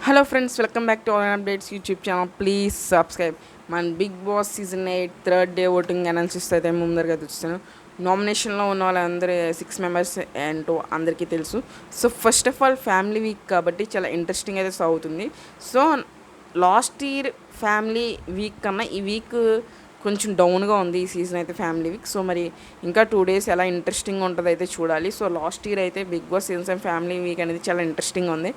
Hello friends, welcome back to all updates YouTube channel. Please subscribe. మన Bigg Boss season 8 third day voting analysis అయితే ముందరగా చూస్తాను. నామినేషన్లో ఉన్న వాళ్ళందరూ 6 మెంబర్స్ ఏంటో అందరికీ తెలుసు. So first of all family week కాబట్టి చాలా ఇంట్రెస్టింగ్ అయితే సాగుతుంది. So last year family week కన్నా ఈ వీక్ కొంచెం డౌన్గా ఉంది ఈ సీజన్ అయితే ఫ్యామిలీ వీక్. సో మరి ఇంకా 2 days ఎలా ఇంట్రెస్టింగ్ ఉంటుంది అయితే చూడాలి. సో లాస్ట్ ఇయర్ అయితే Bigg Boss season family week అనేది చాలా ఇంట్రెస్టింగ్ ఉంది.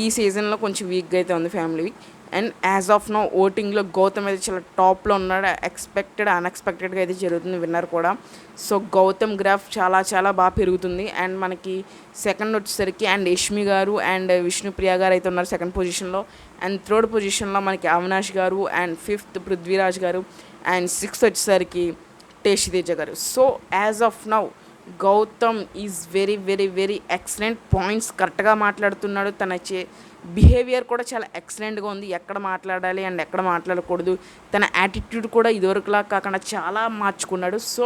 ఈ సీజన్లో కొంచెం వీక్గా అయితే ఉంది family week. And as of no ఓటింగ్లో గౌతమ్ అయితే చాలా టాప్లో ఉన్నాడు. అన్ఎక్స్పెక్టెడ్గా అయితే జరుగుతుంది విన్నర్ కూడా. సో గౌతమ్ గ్రాఫ్ చాలా చాలా బాగా పెరుగుతుంది. అండ్ మనకి సెకండ్ వచ్చేసరికి అండ్ యష్మి గారు అండ్ విష్ణుప్రియ గారు అయితే ఉన్నారు సెకండ్ పొజిషన్లో. అండ్ థర్డ్ పొజిషన్లో మనకి అవినాష్ గారు అండ్ ఫిఫ్త్ పృథ్వీరాజ్ గారు అండ్ సిక్స్త్ వచ్చేసరికి టేస్టీ తేజ గారు. So as of now Gautam is very very very excellent. Points కరెక్ట్గా మాట్లాడుతున్నాడు. తన బిహేవియర్ కూడా చాలా ఎక్సలెంట్గా ఉంది. ఎక్కడ మాట్లాడాలి అండ్ ఎక్కడ మాట్లాడకూడదు, తన యాటిట్యూడ్ కూడా ఇదివరకులా కాకుండా చాలా మార్చుకున్నాడు. సో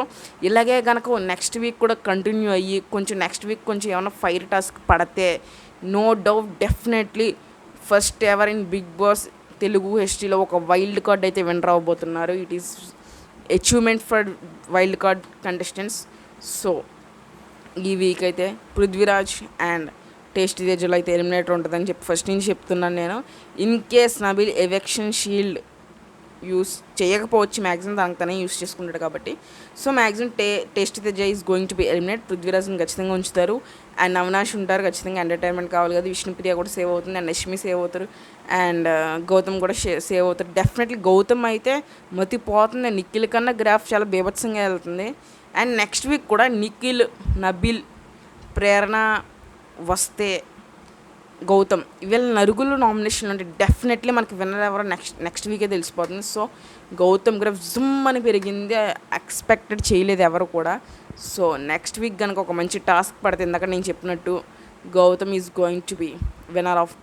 ఇలాగే కనుక నెక్స్ట్ వీక్ కూడా కంటిన్యూ అయ్యి నెక్స్ట్ వీక్ కొంచెం ఏమైనా ఫైర్ టాస్క్ పడితే no doubt definitely first ever in Bigg Boss Telugu హిస్టరీలో ఒక వైల్డ్ కార్డ్ అయితే విన్నర్ అవ్వబోతున్నారు. It is achievement for wild card contestants. So ఈ వీక్ అయితే పృథ్వీరాజ్ అండ్ టేస్టీ తేజలో అయితే ఎలిమినేటర్ ఉంటుందని చెప్పి ఫస్ట్ నుంచి చెప్తున్నాను నేను. In case Nabeel eviction shield use చేయకపోవచ్చు, మ్యాక్సిమం దానికి తనే యూస్ చేసుకుంటాడు కాబట్టి. So maximum tasty Teja is going to be eliminate. పృథ్వీరాజ్ని ఖచ్చితంగా ఉంచుతారు. అండ్ అవినాష్ ఉంటారు, ఖచ్చితంగా ఎంటర్టైన్మెంట్ కావాలి కదా. విష్ణుప్రియ కూడా సేవ్ అవుతుంది అండ్ లక్ష్మి సేవ్ అవుతారు అండ్ గౌతమ్ కూడా సేవ్ అవుతారు. డెఫినెట్లీ గౌతమ్ అయితే మతిపోతుంది. నిఖిల్ కన్నా గ్రాఫ్ చాలా బీభత్సంగా వెళ్తుంది. అండ్ నెక్స్ట్ వీక్ కూడా నిఖిల్, నబీల్, ప్రేరణ వస్తే గౌతమ్ వీళ్ళ నలుగురు నామినేషన్లు అంటే డెఫినెట్లీ మనకి విన్నర్ ఎవరో నెక్స్ట్ వీకే తెలిసిపోతుంది. సో గౌతమ్ గ్రాఫ్ జుమ్ అని పెరిగింది, ఎక్స్పెక్టెడ్ చేయలేదు ఎవరు కూడా. సో నెక్స్ట్ వీక్ కనుక ఒక మంచి టాస్క్ పడితే ఇందాక నేను చెప్పినట్టు Gautam is going to be winner of